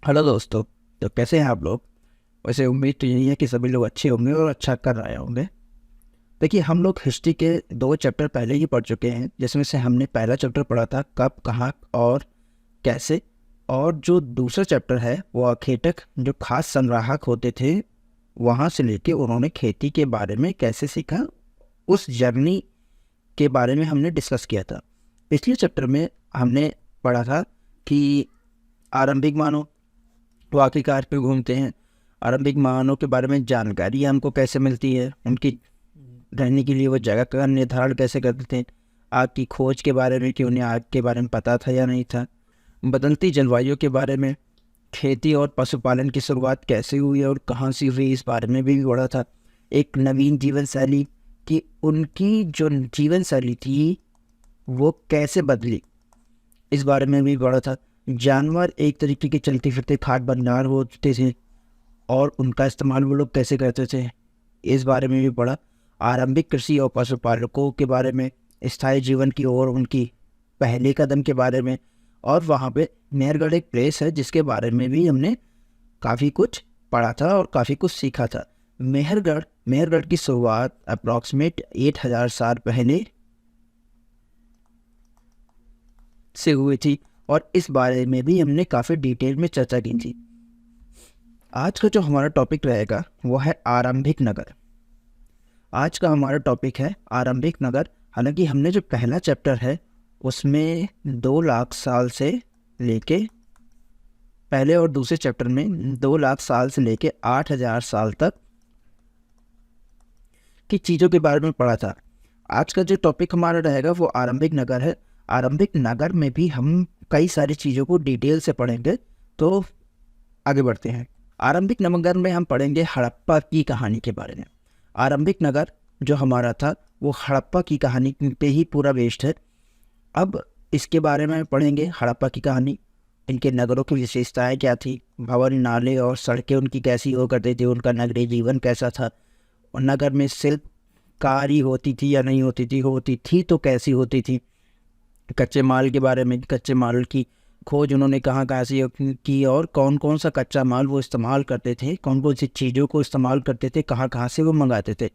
Hello दोस्तों। तो कैसे हैं आप लोग? वैसे उम्मीद तो यही है कि सभी लोग अच्छे होंगे और अच्छा कर रहे होंगे। देखिए, हम लोग हिस्ट्री के 2 चैप्टर पहले ही पढ़ चुके हैं, जिसमें से हमने पहला चैप्टर पढ़ा था कब, कहाँ और कैसे। और जो दूसरा चैप्टर है वो अखेटक, जो खास संग्राहक होते थे, वहाँ से लेके उन्होंने खेती के बारे में कैसे सीखा, उस जर्नी के बारे में हमने डिस्कस किया था। पिछले चैप्टर में हमने पढ़ा था कि आरंभिक मानव वो आखिरकार पे घूमते हैं। आरंभिक मानव के बारे में जानकारी हमको कैसे मिलती है, उनकी रहने के लिए वो जगह का निर्धारण कैसे करते थे, आग की खोज के बारे में कि उन्हें आग के बारे में पता था या नहीं था, बदलती जलवायु के बारे में, खेती और पशुपालन की शुरुआत कैसे हुई और कहाँ से हुई, इस बारे में भी पढ़ा था। एक नवीन जीवन शैली कि उनकी जो जीवन शैली थी वो कैसे बदली, इस बारे में भी पढ़ा था। जानवर एक तरीके के चलते फिरते खाद्य भंडार होते थे और उनका इस्तेमाल वो लोग कैसे करते थे, इस बारे में भी पढ़ा। आरंभिक कृषि और पशुपालकों के बारे में, स्थायी जीवन की ओर उनकी पहले कदम के बारे में। और वहाँ पे मेहरगढ़ एक प्लेस है जिसके बारे में भी हमने काफ़ी कुछ पढ़ा था और काफ़ी कुछ सीखा था। मेहरगढ़ मेहरगढ़ की शुरुआत अप्रॉक्सीमेट 8,000 साल पहले से हुई थी और इस बारे में भी हमने काफ़ी डिटेल में चर्चा की थी। आज का जो हमारा टॉपिक रहेगा वो है आरंभिक नगर। आज का हमारा टॉपिक है आरंभिक नगर। हालांकि हमने जो पहला चैप्टर है उसमें 2 लाख साल से लेके, पहले और दूसरे चैप्टर में 2 लाख साल से लेके 8,000 साल तक की चीज़ों के बारे में पढ़ा था। आज का जो टॉपिक हमारा रहेगा वो आरंभिक नगर है। आरंभिक नगर में भी हम कई सारी चीज़ों को डिटेल से पढ़ेंगे। तो आगे बढ़ते हैं। आरंभिक नगर में हम पढ़ेंगे हड़प्पा की कहानी के बारे में। आरंभिक नगर जो हमारा था वो हड़प्पा की कहानी पे ही पूरा बेस्ड है। अब इसके बारे में पढ़ेंगे हड़प्पा की कहानी, इनके नगरों की विशेषताएं क्या थी, भवन, नाले और सड़कें उनकी कैसी हुआ करती थी, उनका नगरीय जीवन कैसा था, और नगर में शिल्पकारी होती थी या नहीं होती थी तो कैसी होती थी। कच्चे माल के बारे में, कच्चे माल की खोज उन्होंने कहाँ कहाँ से की और कौन कौन सा कच्चा माल वो इस्तेमाल करते थे, कौन कौन सी चीज़ों को इस्तेमाल करते थे, कहाँ कहाँ से वो मंगाते थे।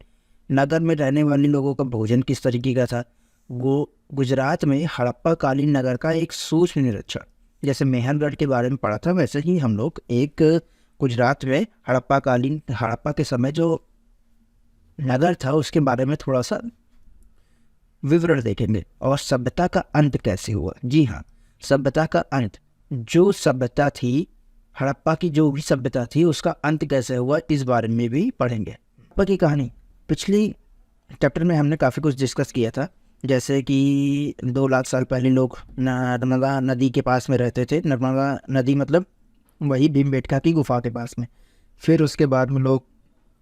नगर में रहने वाले लोगों का भोजन किस तरीके का था। वो गुजरात में हड़प्पा कालीन नगर का एक सूक्ष्म निरीक्षण, जैसे मेहरगढ़ के बारे में पढ़ा था वैसे ही हम लोग एक गुजरात में हड़प्पा के समय जो नगर था उसके बारे में थोड़ा सा विवरण देखेंगे। और सभ्यता का अंत कैसे हुआ। जी हाँ, सभ्यता का अंत, जो सभ्यता थी हड़प्पा की, जो भी सभ्यता थी उसका अंत कैसे हुआ, इस बारे में भी पढ़ेंगे। हड़प्पा की कहानी पिछली चैप्टर में हमने काफ़ी कुछ डिस्कस किया था, जैसे कि 2 लाख साल पहले लोग नर्मदा नदी के पास में रहते थे। नर्मदा नदी मतलब वही भीमबेटका की गुफा के पास में। फिर उसके बाद में लोग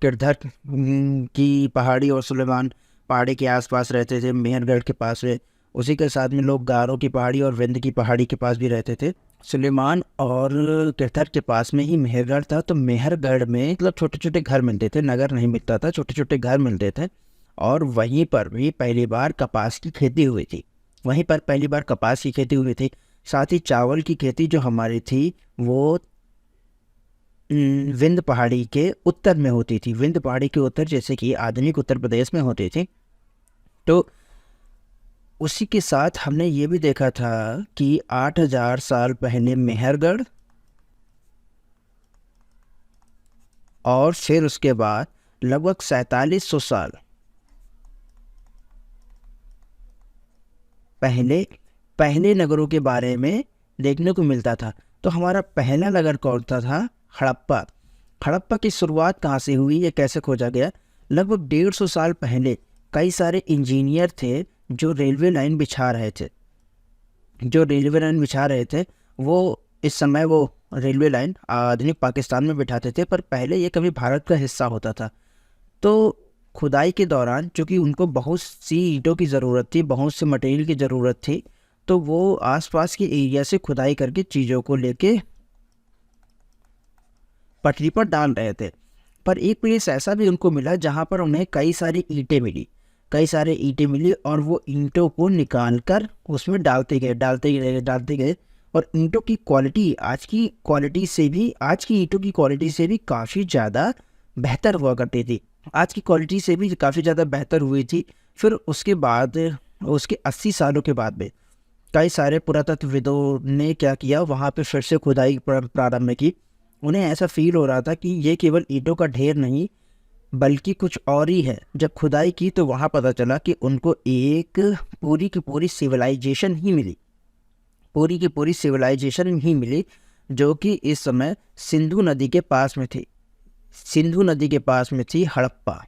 गिरधर की पहाड़ी और सुलेमान पहाड़ी के आसपास रहते थे, मेहरगढ़ के पास में। उसी के साथ में लोग गारो की पहाड़ी और विंध्य की पहाड़ी के पास भी रहते थे। सुलेमान और गिरधर के पास में ही मेहरगढ़ था। तो मेहरगढ़ में मतलब छोटे छोटे घर मिलते थे, नगर नहीं मिलता था, छोटे छोटे घर मिलते थे। और वहीं पर भी पहली बार कपास की खेती हुई थी। साथ ही चावल की खेती जो हमारी थी वो विंध्य पहाड़ी के उत्तर में होती थी। विंध्य पहाड़ी के उत्तर, जैसे कि आधुनिक उत्तर प्रदेश में होती थी। तो उसी के साथ हमने ये भी देखा था कि 8,000 साल पहले मेहरगढ़ और फिर उसके बाद लगभग 4700 साल पहले नगरों के बारे में देखने को मिलता था। तो हमारा पहला नगर कौन सा था? हड़प्पा। हड़प्पा की शुरुआत कहाँ से हुई, ये कैसे खोजा गया? लगभग 150 साल पहले कई सारे इंजीनियर थे जो रेलवे लाइन बिछा रहे थे। वो इस समय वो रेलवे लाइन आधुनिक पाकिस्तान में बिठाते थे, पर पहले ये कभी भारत का हिस्सा होता था। तो खुदाई के दौरान चूँकि उनको बहुत सी ईंटों की ज़रूरत थी, बहुत से मटेरियल की ज़रूरत थी, तो वो आसपास के एरिया से खुदाई करके चीज़ों को लेके पटरी पर डाल रहे थे। पर एक प्लेस ऐसा भी उनको मिला जहाँ पर उन्हें कई सारी ईंटें मिली और वो ईंटों को निकाल कर उसमें डालते गए। और ईंटों की क्वालिटी आज की ईंटों की क्वालिटी से भी काफ़ी ज़्यादा बेहतर हुआ करती थी। आज की क्वालिटी से भी काफ़ी ज़्यादा बेहतर हुई थी। फिर उसके बाद उसके 80 सालों के बाद में कई सारे पुरातत्वविदों ने क्या किया, वहाँ पे फिर से खुदाई प्रारंभ की। उन्हें ऐसा फील हो रहा था कि ये केवल ईंटों का ढेर नहीं बल्कि कुछ और ही है। जब खुदाई की तो वहाँ पता चला कि उनको एक पूरी की पूरी सिविलाइजेशन ही मिली, जो कि इस समय सिंधु नदी के पास में थी, हड़प्पा।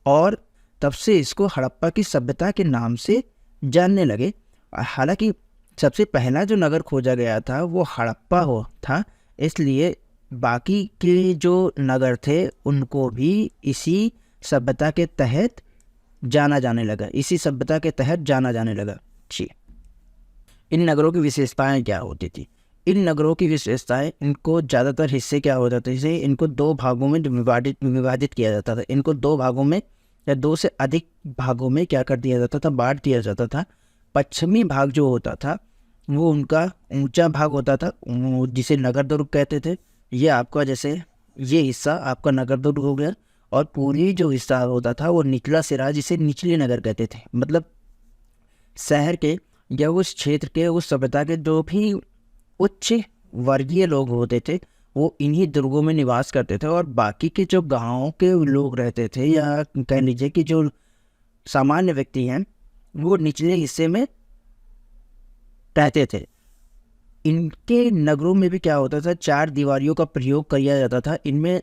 और तब से इसको हड़प्पा की सभ्यता के नाम से जानने लगे। हालांकि सबसे पहला जो नगर खोजा गया था वो हड़प्पा था, इसलिए बाकी के जो नगर थे उनको भी इसी सभ्यता के तहत जाना जाने लगा जी। इन नगरों की विशेषताएं क्या होती थी? इनको ज़्यादातर हिस्से क्या हो जाते थे, इनको दो भागों में विभाजित किया जाता था। इनको दो भागों में या दो से अधिक भागों में क्या कर दिया जाता था, बांट दिया जाता था। पश्चिमी भाग जो होता था वो उनका ऊंचा भाग होता था, जिसे नगर दुर्ग कहते थे। ये आपका जैसे ये हिस्सा आपका नगर दुर्ग हो गया, और पूरी जो हिस्सा होता था वो निचला सिरा, जिसे निचले नगर कहते थे। मतलब शहर के या उस क्षेत्र के, उस सभ्यता के जो भी उच्च वर्गीय लोग होते थे वो इन्हीं दुर्गों में निवास करते थे, और बाकी के जो गांव के लोग रहते थे या कह लीजिए कि जो सामान्य व्यक्ति हैं वो निचले हिस्से में रहते थे। इनके नगरों में भी क्या होता था, चार दीवारियों का प्रयोग किया जाता था। इनमें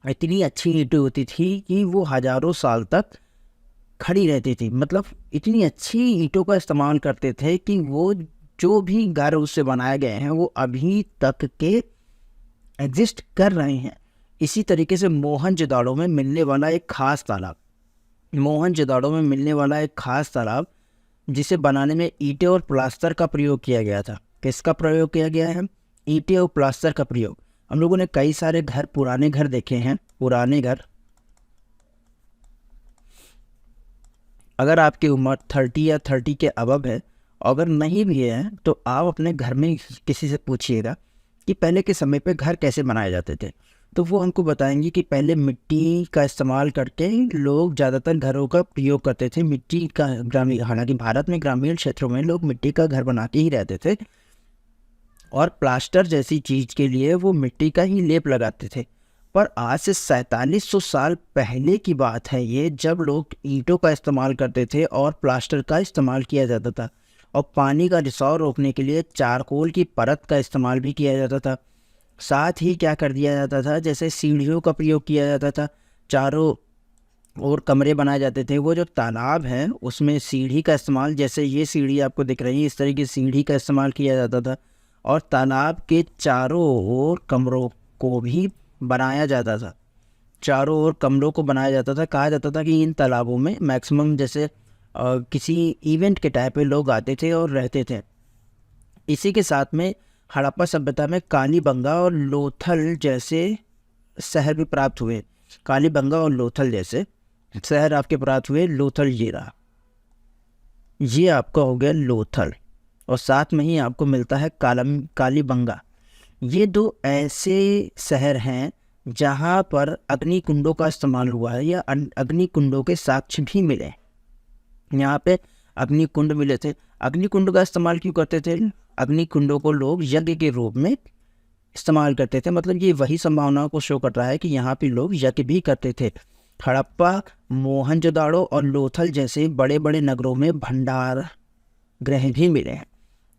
इतनी अच्छी ईंटें होती थी कि वो हजारों साल तक खड़ी रहती थी। मतलब इतनी अच्छी ईंटों का इस्तेमाल करते थे कि वो जो भी घर उससे बनाए गए हैं वो अभी तक के एग्जिस्ट कर रहे हैं। इसी तरीके से मोहनजोदाड़ो में मिलने वाला एक खास तालाब जिसे बनाने में ईंटें और प्लास्टर का प्रयोग किया गया था। किसका प्रयोग किया गया है? ईंटें और प्लास्टर का प्रयोग। हम लोगों ने कई सारे पुराने घर देखे हैं। अगर आपकी उम्र 30 या 30 के अबव है, अगर नहीं भी है तो आप अपने घर में किसी से पूछिएगा कि पहले के समय पे घर कैसे बनाए जाते थे, तो वो हमको बताएंगे कि पहले मिट्टी का इस्तेमाल करके लोग ज़्यादातर घरों का प्रयोग करते थे। मिट्टी का हालांकि भारत में ग्रामीण क्षेत्रों में लोग मिट्टी का घर बना के ही रहते थे, और प्लास्टर जैसी चीज़ के लिए वो मिट्टी का ही लेप लगाते थे। पर आज से 4700 साल पहले की बात है ये, जब लोग ईंटों का इस्तेमाल करते थे और प्लास्टर का इस्तेमाल किया जाता था, और पानी का रिसाव रोकने के लिए चारकोल की परत का इस्तेमाल भी किया जाता था। साथ ही क्या कर दिया जाता था, जैसे सीढ़ियों का प्रयोग किया जाता था, चारों ओर कमरे बनाए जाते थे। वो जो तालाब है उसमें सीढ़ी का इस्तेमाल, जैसे ये सीढ़ी आपको दिख रही है, इस तरह की सीढ़ी का इस्तेमाल किया जाता था, और तालाब के चारों ओर कमरों को भी बनाया जाता था। कहा जाता था कि इन तालाबों में मैक्सिमम जैसे किसी इवेंट के टाइप पे लोग आते थे और रहते थे। इसी के साथ में हड़प्पा सभ्यता में कालीबंगा और लोथल जैसे शहर भी प्राप्त हुए। आपके प्राप्त हुए। लोथल ये आपका हो गया लोथल, और साथ में ही आपको मिलता है कालीबंगा। ये दो ऐसे शहर हैं जहाँ पर अग्निकुंडों का इस्तेमाल हुआ है, या अग्निकुंडों के साक्ष्य भी मिले। यहाँ पे अग्निकुंड मिले थे। अग्निकुंड का इस्तेमाल क्यों करते थे? अग्निकुंडों को लोग यज्ञ के रूप में इस्तेमाल करते थे। मतलब ये वही संभावनाओं को शो कर रहा है कि यहाँ पे लोग यज्ञ भी करते थे। हड़प्पा, मोहनजोदाड़ो और लोथल जैसे बड़े बड़े नगरों में भंडार गृह भी मिले हैं।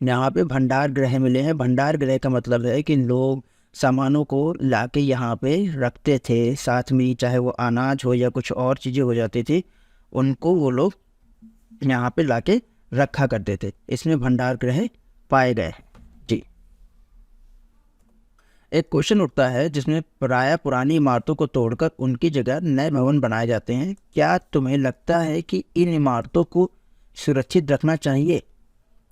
यहाँ पे भंडार गृह मिले हैं। भंडार गृह का मतलब है कि लोग सामानों को लाके यहाँ पे रखते थे, साथ में चाहे वो अनाज हो या कुछ और चीज़ें हो जाती थी, उनको वो लोग यहाँ पे लाके रखा करते थे। इसमें भंडार गृह पाए गए जी। एक क्वेश्चन उठता है जिसमें प्रायः पुरानी इमारतों को तोड़कर उनकी जगह नए भवन बनाए जाते हैं। क्या तुम्हें लगता है कि इन इमारतों को सुरक्षित रखना चाहिए?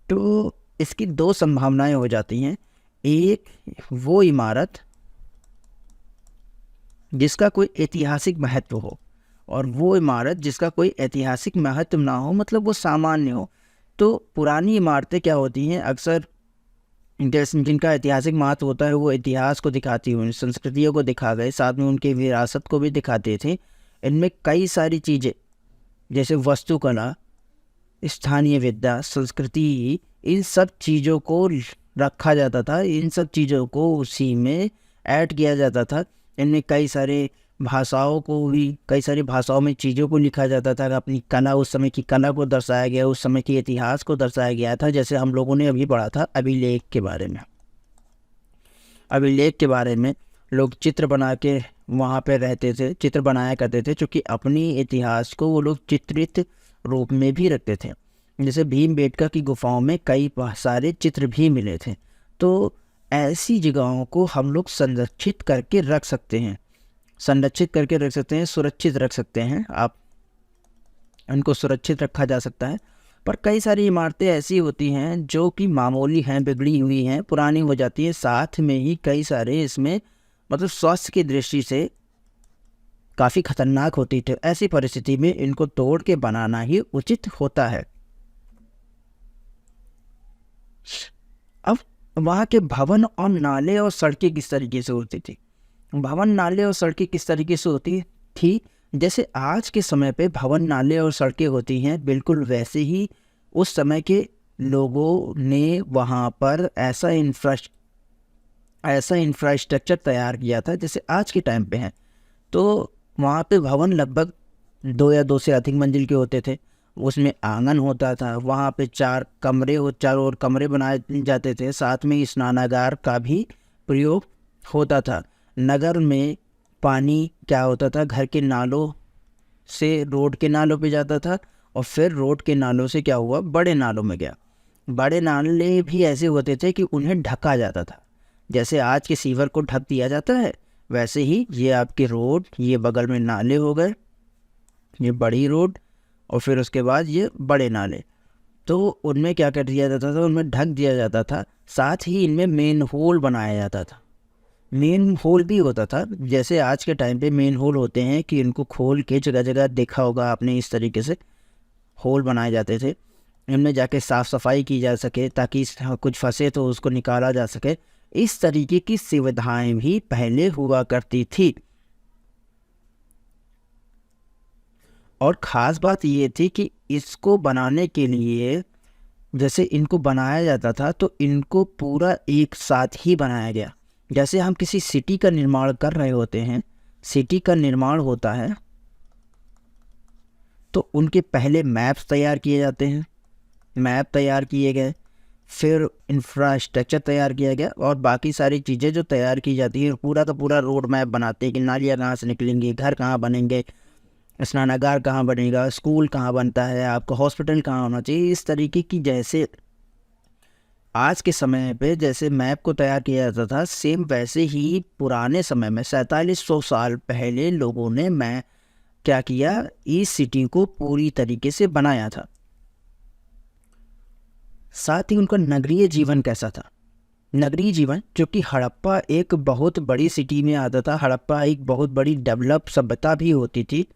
तो इसकी दो संभावनाएं हो जाती हैं। एक, वो इमारत जिसका कोई ऐतिहासिक महत्व हो, और वो इमारत जिसका कोई ऐतिहासिक महत्व ना हो, मतलब वो सामान्य हो। तो पुरानी इमारतें क्या होती हैं, अक्सर जैसे जिनका ऐतिहासिक महत्व होता है, वो इतिहास को दिखाती हुई संस्कृतियों को दिखा गए, साथ में उनकी विरासत को भी दिखाते थे। इनमें कई सारी चीज़ें जैसे वास्तुकला, स्थानीय विद्या, संस्कृति, इन सब चीज़ों को रखा जाता था, इन सब चीज़ों को उसी में ऐड किया जाता था। इनमें कई सारे भाषाओं को भी, कई सारी भाषाओं में चीज़ों को लिखा जाता था। अपनी कला, उस समय की कला को दर्शाया गया, उस समय के इतिहास को दर्शाया गया था। जैसे हम लोगों ने अभी पढ़ा था अभिलेख के बारे में। अभिलेख के बारे में लोग चित्र बना के वहाँ पे रहते थे, चित्र बनाया करते थे, क्योंकि अपनी इतिहास को वो लोग चित्रित रूप में भी रखते थे। जैसे भीमबेटका की गुफाओं में कई सारे चित्र भी मिले थे। तो ऐसी जगहों को हम लोग संरक्षित करके रख सकते हैं, सुरक्षित रख सकते हैं। आप उनको सुरक्षित रखा जा सकता है। पर कई सारी इमारतें ऐसी होती हैं जो कि मामूली हैं, बिगड़ी हुई हैं, पुरानी हो जाती हैं, साथ में ही कई सारे इसमें मतलब स्वास्थ्य की दृष्टि से काफ़ी खतरनाक होती थी। ऐसी परिस्थिति में इनको तोड़ के बनाना ही उचित होता है। अब वहाँ के भवन और नाले और सड़कें किस तरीके से होती थी? भवन, नाले और सड़कें किस तरीके से होती थी? जैसे आज के समय पे भवन, नाले और सड़कें होती हैं, बिल्कुल वैसे ही उस समय के लोगों ने वहाँ पर ऐसा इंफ्रास्ट्रक्चर तैयार किया था जैसे आज के टाइम पे है। तो वहाँ पे भवन लगभग 2 या 2 से अधिक मंजिल के होते थे। उसमें आंगन होता था, वहाँ पे 4 चारों ओर कमरे बनाए जाते थे, साथ में स्नानागार का भी प्रयोग होता था। नगर में पानी क्या होता था, घर के नालों से रोड के नालों पे जाता था, और फिर रोड के नालों से क्या हुआ, बड़े नालों में गया। बड़े नाले भी ऐसे होते थे कि उन्हें ढका जाता था। जैसे आज के सीवर को ढक दिया जाता है, वैसे ही ये आपके रोड, ये बगल में नाले हो गए, ये बड़ी रोड, और फिर उसके बाद ये बड़े नाले। तो उनमें क्या कर दिया जाता था, उनमें ढक दिया जाता था। साथ ही इनमें मेन होल बनाया जाता था। मेन होल भी होता था, जैसे आज के टाइम पे मेन होल होते हैं कि इनको खोल के जगह जगह देखा होगा आपने, इस तरीके से होल बनाए जाते थे। इनमें जाके साफ़ सफाई की जा सके, ताकि कुछ फंसे तो उसको निकाला जा सके। इस तरीके की सुविधाएं भी पहले हुआ करती थी। और ख़ास बात ये थी कि इसको बनाने के लिए, जैसे इनको बनाया जाता था तो इनको पूरा एक साथ ही बनाया गया। जैसे हम किसी सिटी का निर्माण कर रहे होते हैं, सिटी का निर्माण होता है तो उनके पहले मैप्स तैयार किए जाते हैं, मैप तैयार किए गए, फिर इंफ्रास्ट्रक्चर तैयार किया गया, और बाकी सारी चीज़ें जो तैयार की जाती हैं, पूरा का पूरा रोड मैप बनाते हैं कि नालियाँ कहाँ से निकलेंगी, घर कहाँ बनेंगे, स्नानागार कहाँ बनेगा, स्कूल कहाँ बनता है, आपका हॉस्पिटल कहाँ होना चाहिए। इस तरीके की जैसे आज के समय पे जैसे मैप को तैयार किया जाता था, सेम वैसे ही पुराने समय में 4700 साल पहले लोगों ने क्या किया, इस सिटी को पूरी तरीके से बनाया था। साथ ही उनका नगरीय जीवन कैसा था? नगरीय जीवन, जो कि हड़प्पा एक बहुत बड़ी सिटी में आता था, हड़प्पा एक बहुत बड़ी डेवलप सभ्यता भी होती थी,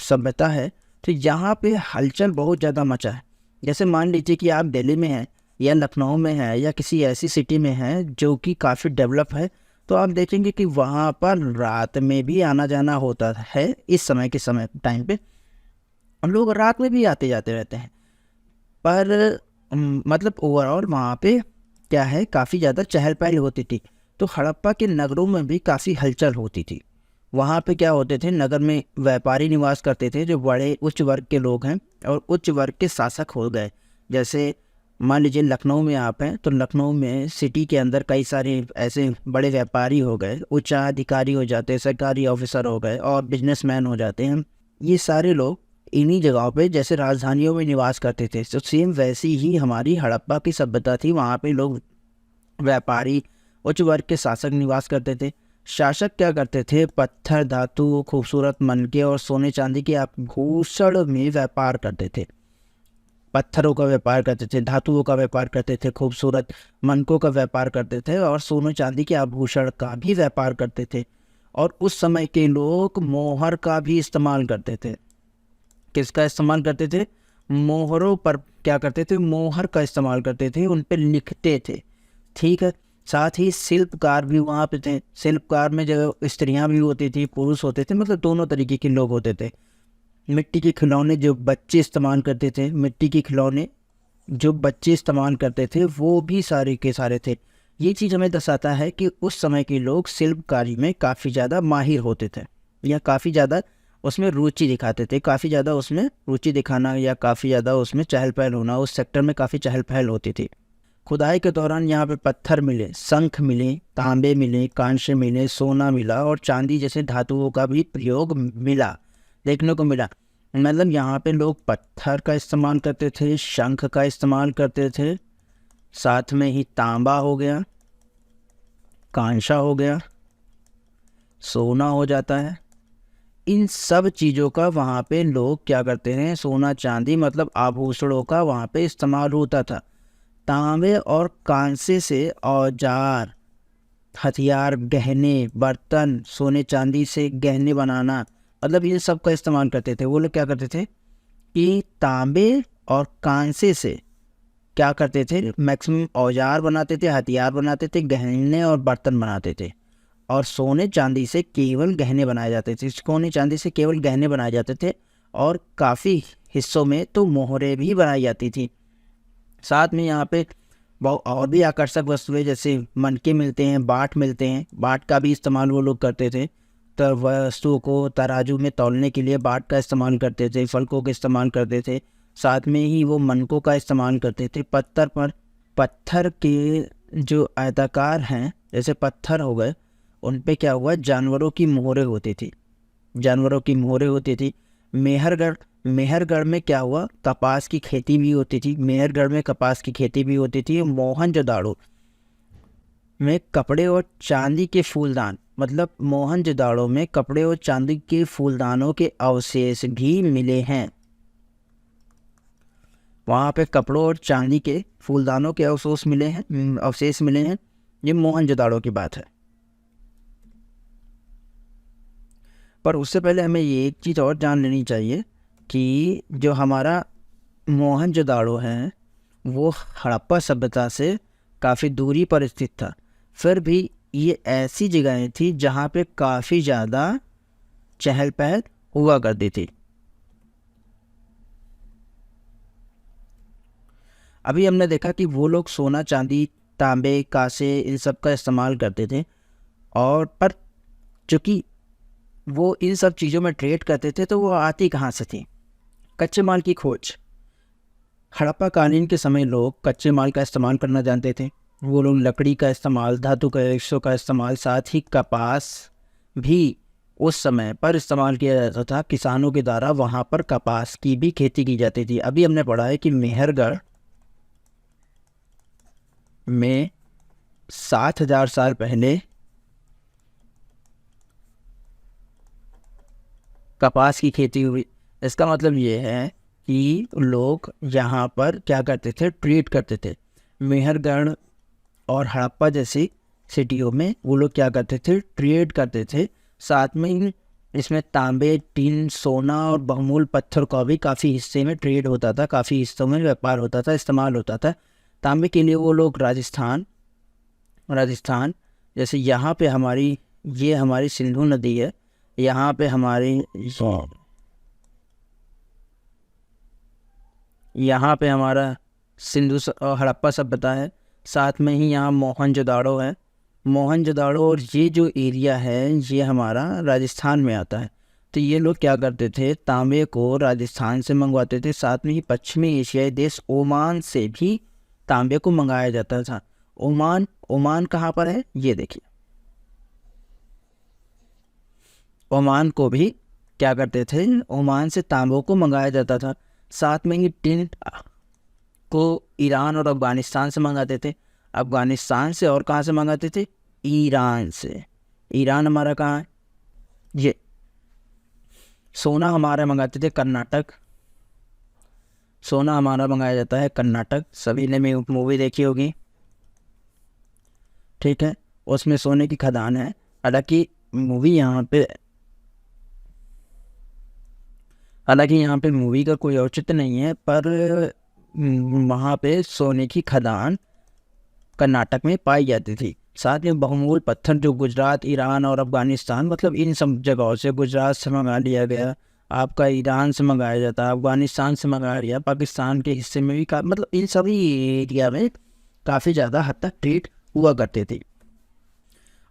सभ्यता है, तो यहाँ पे हलचल बहुत ज़्यादा मचा है। जैसे मान लीजिए कि आप दिल्ली में हैं या लखनऊ में हैं या किसी ऐसी सिटी में हैं जो कि काफ़ी डेवलप है, तो आप देखेंगे कि वहाँ पर रात में भी आना जाना होता है। इस समय के टाइम पे लोग रात में भी आते जाते रहते हैं, पर मतलब ओवरऑल वहाँ पे क्या है, काफ़ी ज़्यादा चहल पहल होती थी। तो हड़प्पा के नगरों में भी काफ़ी हलचल होती थी। वहाँ पे क्या होते थे, नगर में व्यापारी निवास करते थे जो बड़े उच्च वर्ग के लोग हैं और उच्च वर्ग के शासक हो गए। जैसे मान लीजिए लखनऊ में आप हैं, तो लखनऊ में सिटी के अंदर कई सारे ऐसे बड़े व्यापारी हो गए, उच्चाधिकारी हो जाते हैं, सरकारी ऑफिसर हो गए और बिजनेसमैन हो जाते हैं। ये सारे लोग इन्हीं जगहों पे जैसे राजधानियों में निवास करते थे। तो सेम वैसी ही हमारी हड़प्पा की सभ्यता थी। वहाँ पे लोग व्यापारी, उच्च वर्ग के शासक निवास करते थे। शासक क्या करते थे, पत्थर, धातु, खूबसूरत मनके और सोने चांदी के आभूषण में व्यापार करते थे। पत्थरों का व्यापार करते थे, धातुओं का व्यापार करते थे, खूबसूरत मनकों का व्यापार करते थे और सोने चांदी के आभूषण का भी व्यापार करते थे। और उस समय के लोग मोहर का भी इस्तेमाल करते थे। किसका इस्तेमाल करते थे? मोहरों पर क्या करते थे, मोहर का इस्तेमाल करते थे, उन पे लिखते थे। ठीक है। साथ ही शिल्पकार भी वहाँ पे थे। शिल्पकार में जो स्त्रियाँ भी होती थी, पुरुष होते थे, मतलब दोनों तरीके के लोग होते थे। मिट्टी के खिलौने जो बच्चे इस्तेमाल करते थे, मिट्टी के खिलौने जो बच्चे इस्तेमाल करते थे, वो भी सारे के सारे थे। ये चीज़ हमें दर्शाता है कि उस समय के लोग शिल्पकारी में काफ़ी ज़्यादा माहिर होते थे, या काफ़ी ज़्यादा उसमें रुचि दिखाते थे। काफ़ी ज़्यादा उसमें रुचि दिखाना या काफ़ी ज़्यादा उसमें चहल पहल होना, उस सेक्टर में काफ़ी चहल पहल होती थी। खुदाई के दौरान यहाँ पे पत्थर मिले, शंख मिले, तांबे मिले, कांस्य मिले, सोना मिला और चांदी जैसे धातुओं का भी प्रयोग मिला, देखने को मिला। मतलब यहाँ पे लोग पत्थर का इस्तेमाल करते थे, शंख का इस्तेमाल करते थे, साथ में ही तांबा हो गया, कांसा हो गया, सोना हो जाता है। इन सब चीज़ों का वहाँ पे लोग क्या करते हैं, सोना चांदी मतलब आभूषणों का वहाँ पे इस्तेमाल होता था। तांबे और कांसे से औजार, हथियार, गहने, बर्तन, सोने चांदी से गहने बनाना, मतलब ये सब का इस्तेमाल करते थे। वो लोग क्या करते थे कि तांबे और कांसे से क्या करते थे, मैक्सिमम औजार बनाते थे, हथियार बनाते थे, गहने और बर्तन बनाते थे। और सोने चांदी से केवल गहने बनाए जाते थे, सोने चांदी से केवल गहने बनाए जाते थे। और काफ़ी हिस्सों में तो मोहरें भी बनाई जाती थी। साथ में यहाँ पे बहुत और भी आकर्षक वस्तुएं जैसे मनके मिलते हैं, बाट मिलते हैं। बाट का भी इस्तेमाल वो लोग करते थे, तो वस्तुओं को तराजू में तौलने के लिए बाट का इस्तेमाल करते थे, फलकों का इस्तेमाल करते थे। साथ में ही वो मनकों का इस्तेमाल करते थे। पत्थर के जो आयताकार हैं, जैसे पत्थर हो गए, उन पे क्या हुआ, जानवरों की मोहरें होती थी, जानवरों की मोहरें होती थी। मेहरगढ़ में क्या हुआ, कपास की खेती भी होती थी। मेहरगढ़ में कपास की खेती भी होती थी। मोहनजोदाड़ो में कपड़े और चांदी के फूलदान, मतलब मोहनजोदाड़ो में कपड़े और चांदी के फूलदानों के अवशेष भी मिले हैं। वहाँ पे कपड़ों और चांदी के फूलदानों के अवशेष मिले हैं। ये मोहनजोदाड़ो की बात है। पर उससे पहले हमें ये एक चीज़ और जान लेनी चाहिए कि जो हमारा मोहनजोदाड़ो है वो हड़प्पा सभ्यता से काफ़ी दूरी पर स्थित था। फिर भी ये ऐसी जगहें थी जहाँ पे काफ़ी ज़्यादा चहल पहल हुआ करती थी। अभी हमने देखा कि वो लोग सोना चांदी, तांबे, कांसे इन सब का इस्तेमाल करते थे। और पर चूँकि वो इन सब चीज़ों में ट्रेड करते थे, तो वो आती कहाँ से थी, कच्चे माल की खोज। हड़प्पा कालीन के समय लोग कच्चे माल का इस्तेमाल करना जानते थे। वो लोग लकड़ी का इस्तेमाल, धातु का रेशों का इस्तेमाल, साथ ही कपास भी उस समय पर इस्तेमाल किया जाता था। किसानों के द्वारा वहाँ पर कपास की भी खेती की जाती थी। अभी हमने पढ़ा है कि मेहरगढ़ में 7,000 साल पहले कपास की खेती हुई। इसका मतलब ये है कि लोग यहाँ पर क्या करते थे, ट्रेड करते थे। मेहरगढ़ और हड़प्पा जैसी सिटियों में वो लोग क्या करते थे, ट्रेड करते थे। साथ में ही इसमें तांबे, टीन, सोना और बहुमूल्य पत्थर का भी काफ़ी हिस्से में ट्रेड होता था, काफ़ी हिस्सों में व्यापार होता था, इस्तेमाल होता था। तांबे के लिए वो लोग राजस्थान जैसे यहाँ पे ये हमारी सिंधु नदी है, यहाँ पे हमारा हड़प्पा सभ्यता है। साथ में ही यहाँ मोहनजोदाड़ो है। मोहनजोदाड़ो और ये जो एरिया है ये हमारा राजस्थान में आता है। तो ये लोग क्या करते थे, तांबे को राजस्थान से मंगवाते थे। साथ में ही पश्चिमी एशियाई देश ओमान से भी तांबे को मंगाया जाता था। ओमान कहाँ पर है, ये देखिए। ओमान को भी क्या करते थे, ओमान से तांबों को मंगाया जाता था। साथ में ही टिन को ईरान और अफ़गानिस्तान से मंगाते थे। अफ़गानिस्तान से और कहाँ से मंगाते थे, ईरान से। ईरान हमारा कहाँ है, ये। सोना हमारा मंगाते थे कर्नाटक। सोना हमारा मंगाया जाता है कर्नाटक। सभी ने मूवी देखी होगी, ठीक है। उसमें सोने की खदान है। हालांकि मूवी यहाँ पे हालांकि यहाँ पे मूवी का कोई औचित्य नहीं है, पर वहाँ पे सोने की खदान कर्नाटक में पाई जाती थी। साथ में बहुमूल्य पत्थर जो गुजरात, ईरान और अफगानिस्तान, मतलब इन सब जगहों से, गुजरात से मंगा लिया गया, आपका ईरान से मंगाया जाता, अफगानिस्तान से मंगाया गया, पाकिस्तान के हिस्से में भी मतलब इन सभी एरिया में काफ़ी ज़्यादा हद तक ट्रीट हुआ करते थे।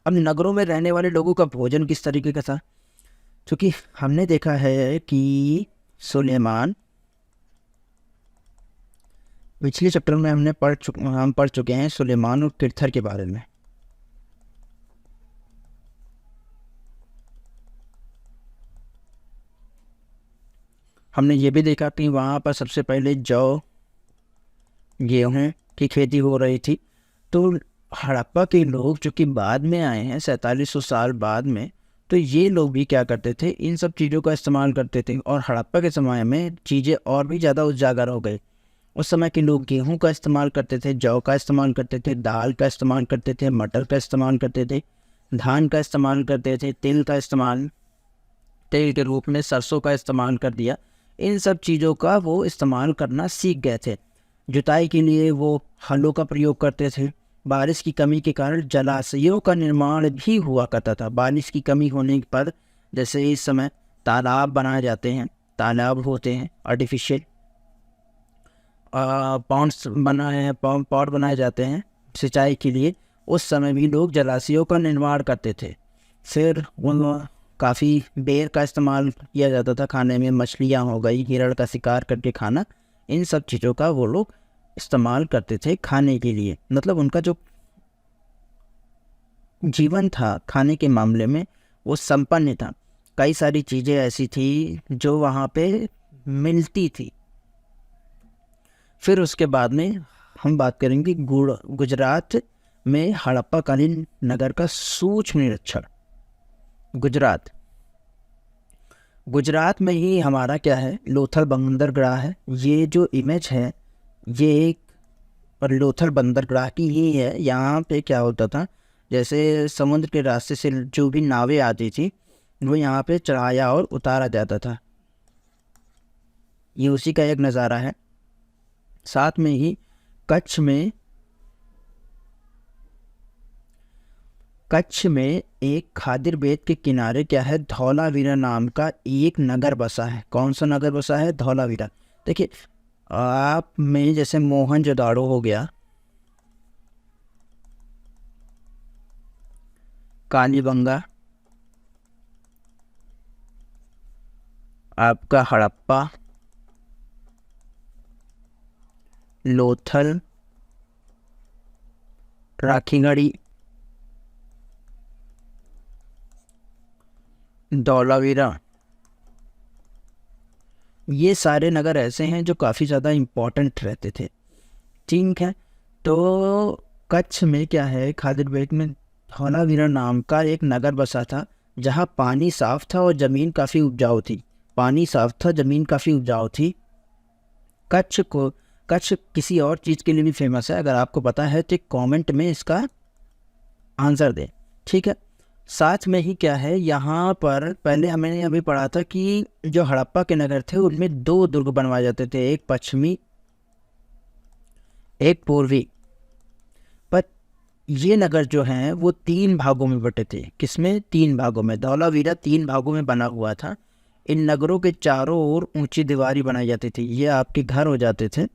अब नगरों में रहने वाले लोगों का भोजन किस तरीके का था? क्योंकि हमने देखा है कि सुलेमान, पिछले चैप्टर में हम पढ़ चुके हैं सुलेमान और किरथर के बारे में। हमने ये भी देखा कि वहाँ पर सबसे पहले जौ, गेहूँ की खेती हो रही थी। तो हड़प्पा के लोग जो कि बाद में आए हैं 4700 साल बाद में, तो ये लोग भी क्या करते थे, इन सब चीज़ों का इस्तेमाल करते थे। और हड़प्पा के समय में चीज़ें और भी ज़्यादा उजागर हो गई। उस समय के लोग गेहूं का इस्तेमाल करते थे, जौ का इस्तेमाल करते थे, दाल का इस्तेमाल करते थे, मटर का इस्तेमाल करते थे, धान का इस्तेमाल करते थे, तेल के रूप में सरसों का इस्तेमाल कर दिया। इन सब चीज़ों का वो इस्तेमाल करना सीख गए थे। जुताई के लिए वो हलों का प्रयोग करते थे। बारिश की कमी के कारण जलाशयों का निर्माण भी हुआ करता था। बारिश की कमी होने पर जैसे इस समय तालाब बनाए जाते हैं, तालाब होते हैं आर्टिफिशियल, पॉट बनाए जाते हैं सिंचाई के लिए। उस समय भी लोग जलाशयों का निर्माण करते थे। फिर काफ़ी बेर का इस्तेमाल किया जाता था खाने में, मछलियाँ हो गई, हिरण का शिकार करके खाना, इन सब चीज़ों का वो लोग इस्तेमाल करते थे खाने के लिए। मतलब उनका जो जीवन था खाने के मामले में वो संपन्न था। कई सारी चीज़ें ऐसी थी जो वहाँ पे मिलती थी। फिर उसके बाद में हम बात करेंगे गुजरात में हड़प्पा कालीन नगर का सूक्ष्म निरीक्षण। गुजरात में ही हमारा क्या है, लोथल बंदरगाह है। ये जो इमेज है ये एक और लोथल बंदरगाह की ही है। यहाँ पे क्या होता था, जैसे समुद्र के रास्ते से जो भी नावें आती थी वो यहाँ पे चढ़ाया और उतारा जाता था। ये उसी का एक नज़ारा है। साथ में ही कच्छ में एक खादिर बेट के किनारे क्या है, धौलावीरा नाम का एक नगर बसा है। कौन सा नगर बसा है? धौलावीरा। देखिए आप में जैसे मोहनजोदाड़ो हो गया, कालीबंगा, आपका हड़प्पा, लोथल, राखीगढ़ी, धौलावीरा, ये सारे नगर ऐसे हैं जो काफ़ी ज़्यादा इम्पोर्टेंट रहते थे। ठीक है, तो कच्छ में क्या है, खादिर बेट में धौलावीरा नाम का एक नगर बसा था जहाँ पानी साफ था और ज़मीन काफ़ी उपजाऊ थी। कच्छ किसी और चीज़ के लिए भी फेमस है। अगर आपको पता है तो कमेंट में इसका आंसर दें। ठीक है, साथ में ही क्या है, यहाँ पर पहले हमने अभी पढ़ा था कि जो हड़प्पा के नगर थे उनमें 2 दुर्ग बनवाए जाते थे, एक पश्चिमी एक पूर्वी। पर ये नगर जो हैं वो 3 भागों में बटे थे। किसमें? 3 भागों में। धौलावीरा 3 भागों में बना हुआ था। इन नगरों के चारों ओर ऊंची दीवारी बनाई जाती थी। ये आपके घर हो जाते थे।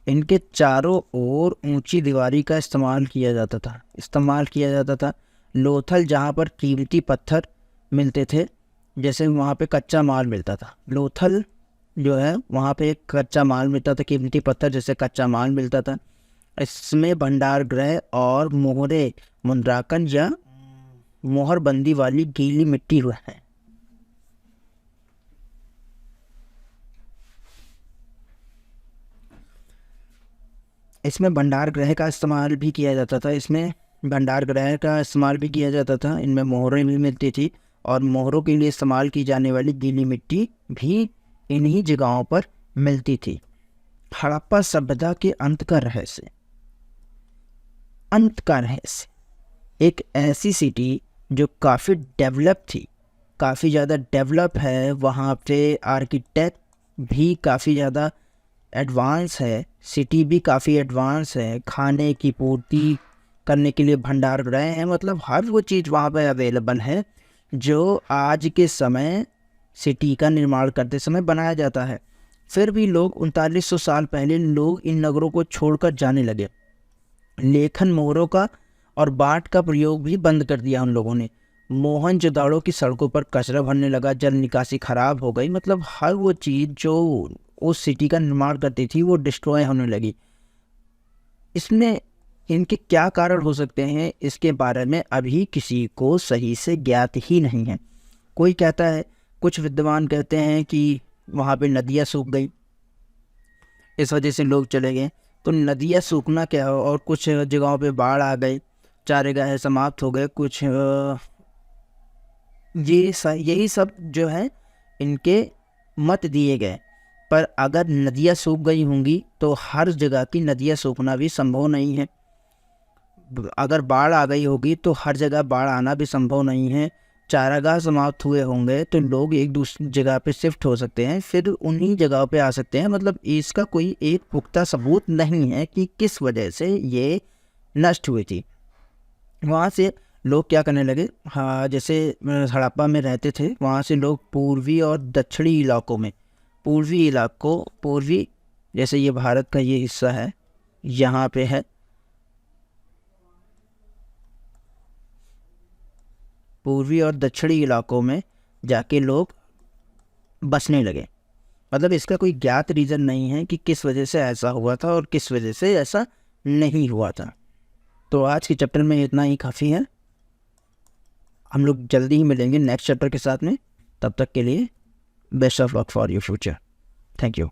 इनके चारों ओर ऊंची दीवारी का इस्तेमाल किया जाता था। लोथल जहाँ पर कीमती पत्थर मिलते थे, जैसे वहाँ पे कच्चा माल मिलता था। लोथल जो है वहाँ पे एक कच्चा माल मिलता था, कीमती पत्थर जैसे कच्चा माल मिलता था। इसमें भंडार गृह और मोहरे मुद्रांकन या मोहरबंदी वाली गीली मिट्टी हुआ है। इसमें भंडार गृह का इस्तेमाल भी किया जाता था। इनमें मोहरें भी मिलती थी और मोहरों के लिए इस्तेमाल की जाने वाली गीली मिट्टी भी इन्हीं जगहों पर मिलती थी। हड़प्पा सभ्यता के अंत का रहस्य, एक ऐसी सिटी जो काफ़ी डेवलप थी, काफ़ी ज़्यादा डेवलप है, वहाँ पे आर्किटेक्ट भी काफ़ी ज़्यादा एडवांस है, सिटी भी काफ़ी एडवांस है, खाने की पूर्ति करने के लिए भंडार गृह हैं, मतलब हर वो चीज़ वहाँ पे अवेलेबल है जो आज के समय सिटी का निर्माण करते समय बनाया जाता है। फिर भी लोग 3900 साल पहले लोग इन नगरों को छोड़कर जाने लगे। लेखन मोहरों का और बाट का प्रयोग भी बंद कर दिया उन लोगों ने। मोहनजोदाड़ो की सड़कों पर कचरा भरने लगा, जल निकासी खराब हो गई, मतलब हर वो चीज़ जो उस सिटी का निर्माण करती थी वो डिस्ट्रॉय होने लगी। इसमें इनके क्या कारण हो सकते हैं, इसके बारे में अभी किसी को सही से ज्ञात ही नहीं है। कोई कहता है, कुछ विद्वान कहते हैं कि वहाँ पे नदियाँ सूख गई, इस वजह से लोग चले गए। तो नदियाँ सूखना क्या हो, और कुछ जगहों पे बाढ़ आ गई, चारागाह समाप्त हो गए, कुछ यही सब जो है इनके मत दिए गए। पर अगर नदियाँ सूख गई होंगी तो हर जगह की नदियाँ सूखना भी संभव नहीं है। अगर बाढ़ आ गई होगी तो हर जगह बाढ़ आना भी संभव नहीं है। चारागाह समाप्त हुए होंगे तो लोग एक दूसरी जगह पे शिफ्ट हो सकते हैं, फिर उन्हीं जगह पे आ सकते हैं। मतलब इसका कोई एक पुख्ता सबूत नहीं है कि किस वजह से ये नष्ट हुई थी। वहाँ से लोग क्या करने लगे, हाँ, जैसे हड़प्पा में रहते थे, वहाँ से लोग पूर्वी और दक्षिणी इलाकों में, पूर्वी जैसे ये भारत का ये हिस्सा है, यहाँ पे है, पूर्वी और दक्षिणी इलाकों में जाके लोग बसने लगे। मतलब इसका कोई ज्ञात रीज़न नहीं है कि किस वजह से ऐसा हुआ था और किस वजह से ऐसा नहीं हुआ था। तो आज के चैप्टर में इतना ही काफ़ी है। हम लोग जल्दी ही मिलेंगे नेक्स्ट चैप्टर के साथ में। तब तक के लिए best of luck for your future. Thank you.